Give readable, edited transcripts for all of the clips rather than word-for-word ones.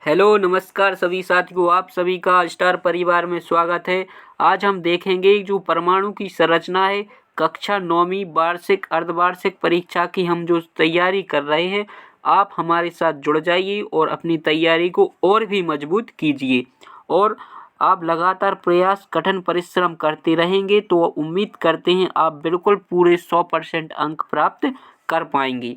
Hello नमस्कार सभी साथियों, आप सभी का स्टार परिवार में स्वागत है। आज हम देखेंगे जो परमाणु की संरचना है। कक्षा 9वीं वार्षिक अर्धवार्षिक परीक्षा की हम जो तैयारी कर रहे हैं, आप हमारे साथ जुड़ जाइए और अपनी तैयारी को और भी मजबूत कीजिए। और आप लगातार प्रयास कठिन परिश्रम करते रहेंगे तो उम्मीद करते हैं आप बिल्कुल पूरे 100% अंक प्राप्त कर पाएंगे।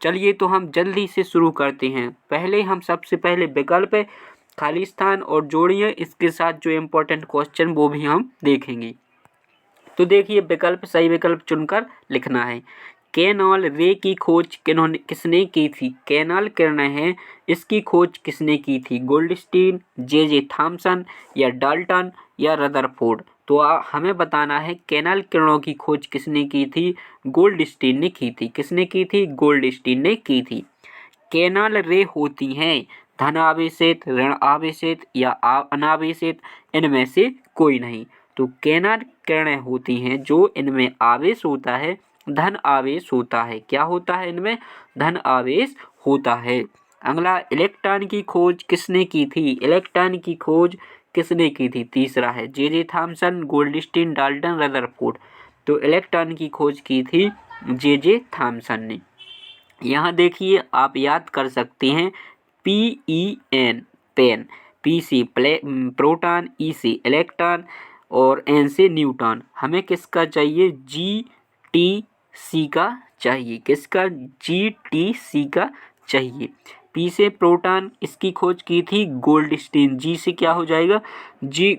चलिए तो हम जल्दी से शुरू करते हैं। पहले हम सबसे पहले विकल्प खाली स्थान और जोड़िए, इसके साथ जो इम्पोर्टेंट क्वेश्चन वो भी हम देखेंगे। तो देखिए, विकल्प सही विकल्प चुनकर लिखना है। कैनाल रे की खोज किसने की थी? कैनाल किरणें हैं, इसकी खोज किसने की थी? गोल्डस्टीन, जे थॉमसन या डाल्टन या रदरफोर्ड? तो हमें बताना है कैनाल किरणों की खोज किसने की थी? गोल्डस्टीन ने की थी। किसने की थी? गोल्डस्टीन ने की थी। कैनाल रे होती हैं धन आवेशित, ऋण आवेशित या अनावेशित, इनमें से कोई नहीं। तो कैनाल किरणें होती हैं जो इनमें आवेश होता है, धन आवेश होता है। क्या होता है? इनमें धन आवेश होता है। अगला, इलेक्ट्रॉन की खोज किसने की थी? इलेक्ट्रॉन की खोज किसने की थी? तीसरा है J Thomson, Goldstein, Dalton, Rutherford. तो इलेक्ट्रॉन की खोज की थी जे थॉमसन ने। यहाँ देखिए, आप याद कर सकते हैं PEN पेन, P से प्रोटॉन, E से इलेक्ट्रॉन और N से न्यूट्रॉन। हमें किसका चाहिए? GTC का चाहिए। किसका? GTC का चाहिए। P से प्रोटॉन, इसकी खोज की थी गोल्डस्टीन। G से क्या हो जाएगा? G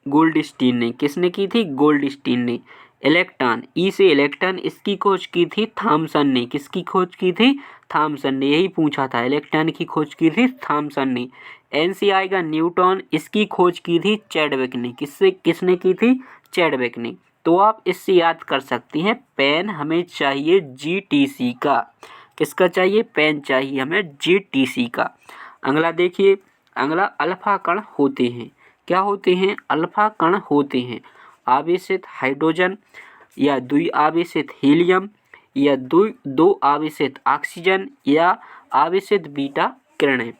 गोल्डस्टीन ने। किसने की थी? गोल्डस्टीन ने। इलेक्ट्रॉन, ई से इलेक्ट्रॉन, इसकी खोज की थी थॉमसन ने। किसकी खोज की थी? थॉमसन ने। यही पूछा था, इलेक्ट्रॉन की खोज की थी थॉमसन ने। एन से आएगा न्यूटन, इसकी खोज की थी चैडविक ने। किसने की थी? चैडविक ने। तो आप इससे याद कर सकती हैं, पेन हमें चाहिए GTC का। किसका चाहिए? पेन चाहिए हमें GTC का। अगला देखिए, अगला अल्फा कण होते हैं। क्या होते हैं? अल्फा कण होते हैं आवेशित हाइड्रोजन या द्विआवेशित हीलियम या दो आवेशित ऑक्सीजन या आवेशित बीटा किरणें।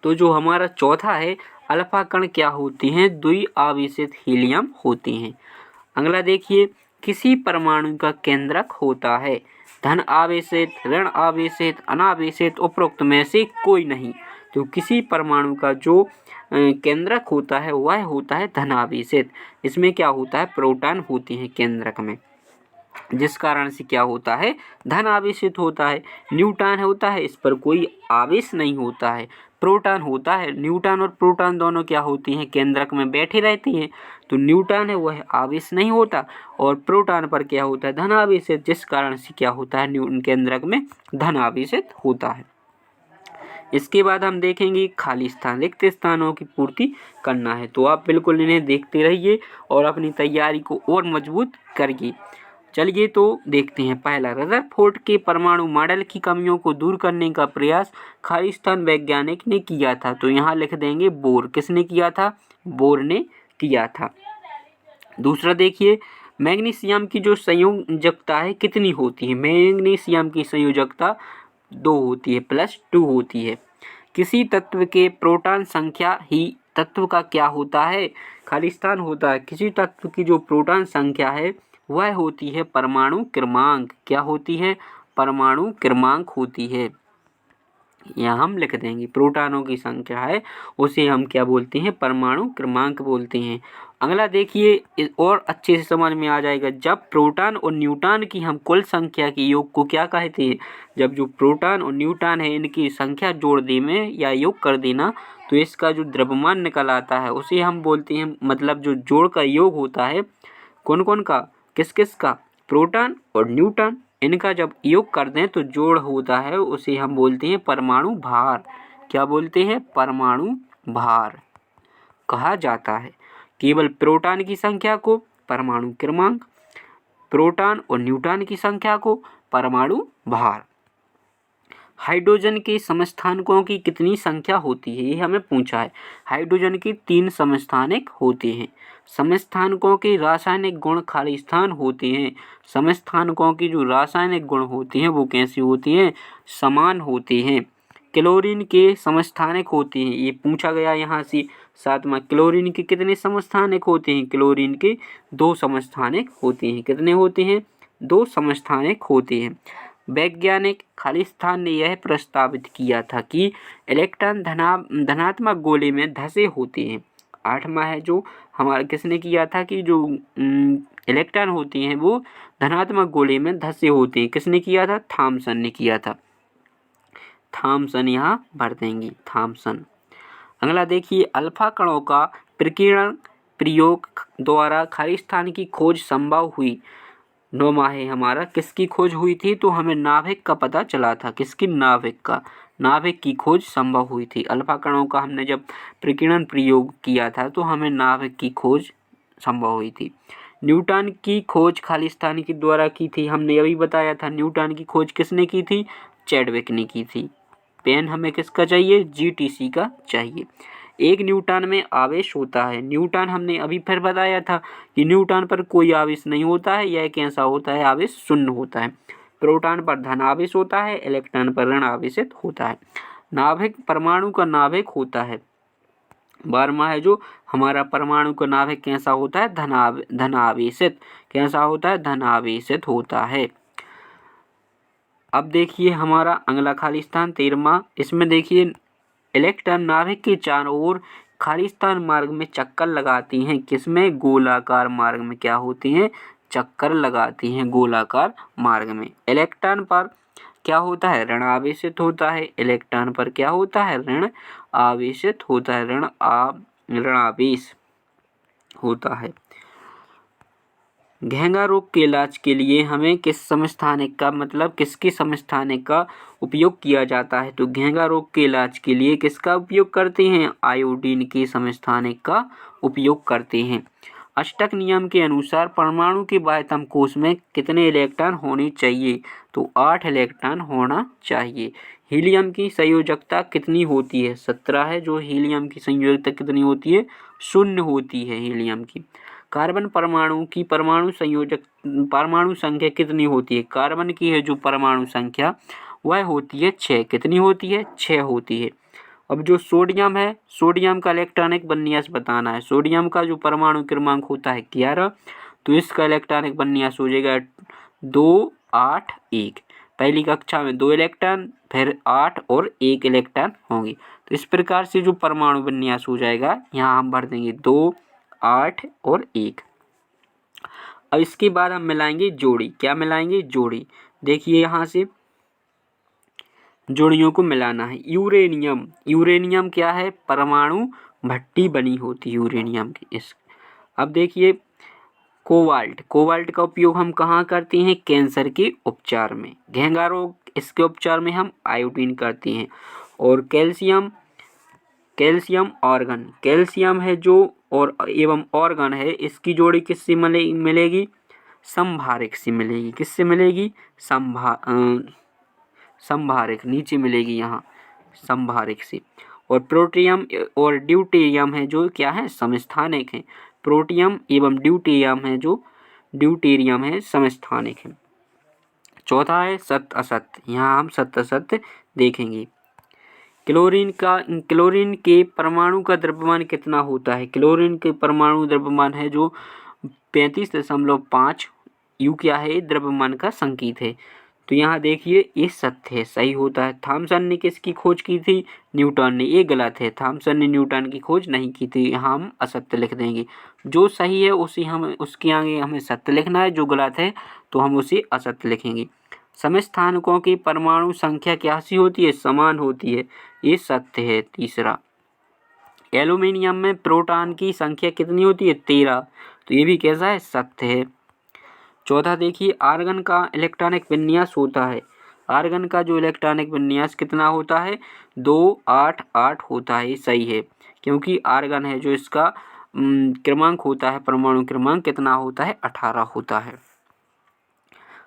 तो जो हमारा चौथा है, अल्फा कण क्या होती हैं? द्विआवेशित हीलियम होती हैं। अगला देखिए, किसी परमाणु का केंद्रक होता है धन आवेशित, ऋण आवेशित, अनावेशित, उपरोक्त में से कोई नहीं। तो किसी परमाणु का जो केंद्रक होता है वह होता है धन आवेशित। इसमें क्या होता है? प्रोटॉन होते हैं केंद्रक में, जिस कारण से क्या होता है? धन आवेशित होता है। न्यूट्रॉन होता है, इस पर कोई आवेश नहीं होता है। प्रोटॉन होता है, न्यूट्रॉन और प्रोटॉन दोनों क्या होती हैं? केंद्रक में बैठे रहती हैं। तो न्यूट्रॉन है वह आवेश नहीं होता और प्रोटॉन पर क्या होता है? धन आवेशित, जिस कारण से क्या होता है? केंद्रक में धन आवेशित होता है। इसके बाद हम देखेंगे खाली स्थान, रिक्त स्थानों की पूर्ति करना है। तो आप बिल्कुल इन्हें देखते रहिए और अपनी तैयारी को और मजबूत करिए। चलिए तो देखते हैं। पहला, रदरफोर्ड के परमाणु मॉडल की कमियों को दूर करने का प्रयास खाली स्थान वैज्ञानिक ने किया था। तो यहाँ लिख देंगे बोर। किसने किया था? बोर ने किया था। दूसरा देखिए, मैग्नीशियम की जो संयोजकता है कितनी होती है? मैग्नीशियम की संयोजकता 2 होती है, +2 होती है। किसी तत्व के प्रोटॉन संख्या ही तत्व का क्या होता है? खाली स्थान होता है। किसी तत्व की जो प्रोटॉन संख्या है वह होती है परमाणु क्रमांक। क्या होती है? परमाणु क्रमांक होती है। यहाँ हम लिख देंगे, प्रोटॉनों की संख्या है उसे हम क्या बोलते हैं? परमाणु क्रमांक बोलते हैं। अगला देखिए, और अच्छे से समझ में आ जाएगा। जब प्रोटॉन और न्यूट्रॉन की हम कुल संख्या के योग को क्या कहते हैं? जब जो प्रोटॉन और न्यूट्रॉन है इनकी संख्या जोड़ देने या योग कर देना तो इसका जो द्रव्यमान निकल आता है उसे हम बोलते हैं, मतलब जो जोड़ का योग होता है कौन कौन का, किस किस का? प्रोटॉन और न्यूट्रॉन, इनका जब योग कर दें तो जोड़ होता है, उसे हम बोलते हैं परमाणु भार। क्या बोलते हैं? परमाणु भार कहा जाता है। केवल प्रोटॉन की संख्या को परमाणु क्रमांक, प्रोटॉन और न्यूट्रॉन की संख्या को परमाणु भार। हाइड्रोजन के समस्थानिकों की कितनी संख्या होती है? ये हमें पूछा है। हाइड्रोजन के 3 समस्थानिक होते हैं। समस्थानिकों के रासायनिक गुण खालिस्तान होते हैं। समस्थानिकों की जो रासायनिक गुण होती हैं वो कैसी होती हैं? समान होते हैं। क्लोरीन के समस्थानिक होते हैं, ये पूछा गया यहाँ से। सातवां, क्लोरीन के कितने समस्थानिक होते हैं? क्लोरीन के 2 समस्थानिक होते हैं। कितने होते हैं? 2 समस्थानिक होते हैं। वैज्ञानिक खालिस्तान ने यह प्रस्तावित किया था कि इलेक्ट्रॉन धनात्मक गोले में धसे होते हैं। 8वां है जो हमारा किसने किया था कि जो इलेक्ट्रॉन होते हैं वो धनात्मक गोले में धसे होते हैं। किसने किया था? थॉमसन ने किया था। थॉमसन यहाँ भर देंगे, थॉमसन। अगला देखिए, अल्फा कणों का प्रकीर्णन प्रयोग द्वारा खालिस्तान की खोज संभव हुई। 9वां है हमारा, किसकी खोज हुई थी? तो हमें नाभिक का पता चला था। किसकी? नाभिक का। नाभिक की खोज संभव हुई थी। अल्फा कणों का हमने जब प्रकीर्णन प्रयोग किया था तो हमें नाभिक की खोज संभव हुई थी। न्यूटन की खोज खालिस्तान के द्वारा की थी। हमने अभी बताया था न्यूटन की खोज किसने की थी? चैडविक ने की थी। पेन हमें किसका चाहिए? जीटीसी का चाहिए। 1 न्यूटन में आवेश होता है। न्यूटन हमने अभी फिर बताया था कि न्यूटन पर कोई आवेश नहीं होता है। यह कैसा होता है? आवेश शून्य होता है। प्रोटॉन पर धन आवेश होता है, इलेक्ट्रॉन पर ऋण आवेशित होता है। नाभिक परमाणु का नाभिक होता है। 12वां है जो हमारा परमाणु का नाभिक कैसा होता है? धनावेशित। कैसा होता है? धनावेशित होता है। अब देखिए हमारा अगला खालिस्तान 13वां, इसमें देखिए इलेक्ट्रॉन नाभिक के चारों ओर खालिस्तान मार्ग में चक्कर लगाती हैं। किसमें? गोलाकार मार्ग में क्या होती हैं? चक्कर लगाती हैं गोलाकार मार्ग में। इलेक्ट्रॉन पर क्या होता है? ऋण आवेशित होता है। इलेक्ट्रॉन पर क्या होता है? ऋण आवेशित होता है। ऋण आवेश होता है। घेंघा रोग के इलाज के लिए हमें किस समस्थानिक का मतलब किसके समस्थानिक का उपयोग किया जाता है? तो घेंघा रोग के इलाज के लिए किसका उपयोग करते हैं? आयोडीन के समस्थानिक का उपयोग करते हैं। अष्टक नियम के अनुसार परमाणु के बाह्यतम कोश में कितने इलेक्ट्रॉन होने चाहिए? तो 8 इलेक्ट्रॉन होना चाहिए। हीलियम की संयोजकता कितनी होती है? 17 है जो हीलियम की संयोजकता कितनी होती है? 0 होती है हीलियम की। कार्बन परमाणु की परमाणु संख्या कितनी होती है? कार्बन की है जो परमाणु संख्या वह होती है 6। कितनी होती है? 6 होती है। अब जो सोडियम है, सोडियम का इलेक्ट्रॉनिक विन्यास बताना है। सोडियम का जो परमाणु क्रमांक होता है 11, तो इसका इलेक्ट्रॉनिक विन्यास हो जाएगा 2, 8, 1। पहली कक्षा में 2 इलेक्ट्रॉन, फिर 8 और 1 इलेक्ट्रॉन होंगे। तो इस प्रकार से जो परमाणु विन्यास हो जाएगा, यहाँ हम भर देंगे 2, 8 और 1। अब इसके बाद हम मिलाएंगे जोड़ी। क्या मिलाएंगे? जोड़ी। देखिए यहाँ से जोड़ियों को मिलाना है। यूरेनियम, यूरेनियम क्या है? परमाणु भट्टी बनी होती है यूरेनियम की। अब देखिए कोबाल्ट, कोबाल्ट का उपयोग हम कहाँ करते हैं? कैंसर के उपचार में। घेंघा रोग, इसके उपचार में हम आयोडीन करते हैं। और कैल्शियम, कैल्शियम ऑर्गन, कैल्शियम है जो और एवं ऑर्गन है, इसकी जोड़ी किससे मिलेगी? संभारिक से मिलेगी। किससे मिलेगी? संभारिक, नीचे मिलेगी यहाँ संभारिक से। और प्रोटियम और ड्यूटेरियम है जो क्या है? समस्थानिक है। प्रोटियम एवं ड्यूटेरियम है जो ड्यूटेरियम है समस्थानिक है। चौथा है सत्य असत्य। यहाँ हम सत्य असत्य देखेंगे। क्लोरीन के परमाणु का द्रव्यमान कितना होता है? क्लोरीन के परमाणु द्रव्यमान है जो 35.5। यू क्या है? द्रव्यमान का संकेत है। तो यहाँ देखिए ये सत्य है, सही होता है। थॉमसन ने किसकी खोज की थी? न्यूटन ने। ये गलत है, थॉमसन ने न्यूटन की खोज नहीं की थी। यहाँ हम असत्य लिख देंगे। जो सही है उसी उसके आगे हमें सत्य लिखना है, जो गलत है तो हम उसे असत्य लिखेंगे। समस्थानिकों की परमाणु संख्या कैसी होती है? समान होती है। ये सत्य है। तीसरा, एल्यूमिनियम में प्रोटॉन की संख्या कितनी होती है? 13। तो ये भी कैसा है? सत्य है। चौथा देखिए, आर्गन का इलेक्ट्रॉनिक विन्यास होता है। आर्गन का जो इलेक्ट्रॉनिक विन्यास कितना होता है? 2, 8, 8 होता है। ये सही है क्योंकि आर्गन है जो इसका क्रमांक होता है, परमाणु क्रमांक कितना होता है? 18 होता है।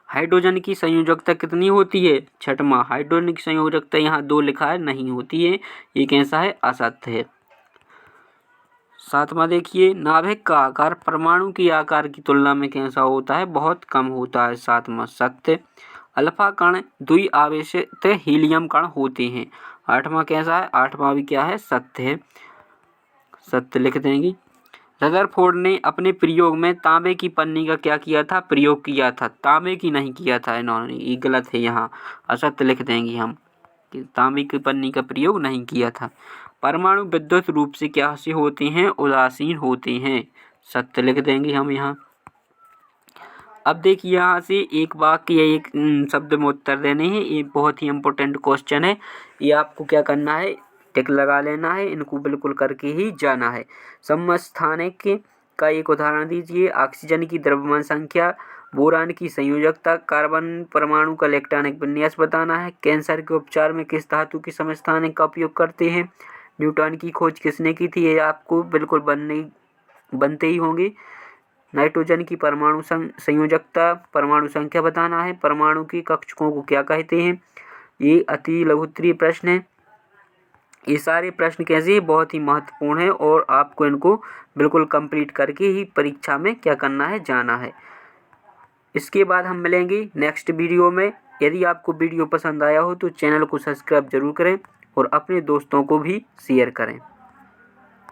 हाइड्रोजन की संयोजकता कितनी होती है? 6वां, हाइड्रोजन की संयोजकता यहाँ 2 लिखा है, नहीं होती है। ये कैसा है? असत्य है। सातवां देखिए, नाभिक का आकार परमाणु के आकार की तुलना में कैसा होता है? बहुत कम होता है। सातवां सत्य, अल्फा कण द्विआवेशित हीलियम कण होते हैं। आठवां कैसा है? आठवां भी क्या है? सत्य है। सत्य लिख देंगे। रदरफोर्ड ने अपने प्रयोग में तांबे की पन्नी का क्या किया था? प्रयोग किया था। तांबे की नहीं किया था इन्होंने, ये गलत है यहाँ, असत्य लिख देंगे हम कि तांबे की पन्नी का प्रयोग नहीं किया था। परमाणु विद्युत रूप से क्या से होते हैं? उदासीन होते हैं। सत्य लिख देंगे हम यहाँ। अब देखिए यहाँ से एक वाक्य या एक शब्द में उत्तर देने हैं। ये बहुत ही इम्पोर्टेंट क्वेश्चन है। ये आपको क्या करना है? टिक लगा लेना है। इनको बिल्कुल करके ही जाना है। समस्थानिक का एक उदाहरण दीजिए। ऑक्सीजन की द्रव्यमान संख्या, बोरान की संयोजकता, कार्बन परमाणु का इलेक्ट्रॉनिक विन्यास बताना है। कैंसर के उपचार में किस धातु की समस्थानिक का उपयोग करते हैं? न्यूटन की खोज किसने की थी? ये आपको बिल्कुल बनते ही होंगे। नाइट्रोजन की परमाणु संयोजकता, परमाणु संख्या बताना है। परमाणु की कक्षकों को क्या कहते हैं? ये अति लघुत्तरीय प्रश्न है। ये सारे प्रश्न कैसे बहुत ही महत्वपूर्ण है और आपको इनको बिल्कुल कंप्लीट करके ही परीक्षा में क्या करना है? जाना है। इसके बाद हम मिलेंगे नेक्स्ट वीडियो में। यदि आपको वीडियो पसंद आया हो तो चैनल को सब्सक्राइब जरूर करें और अपने दोस्तों को भी शेयर करें।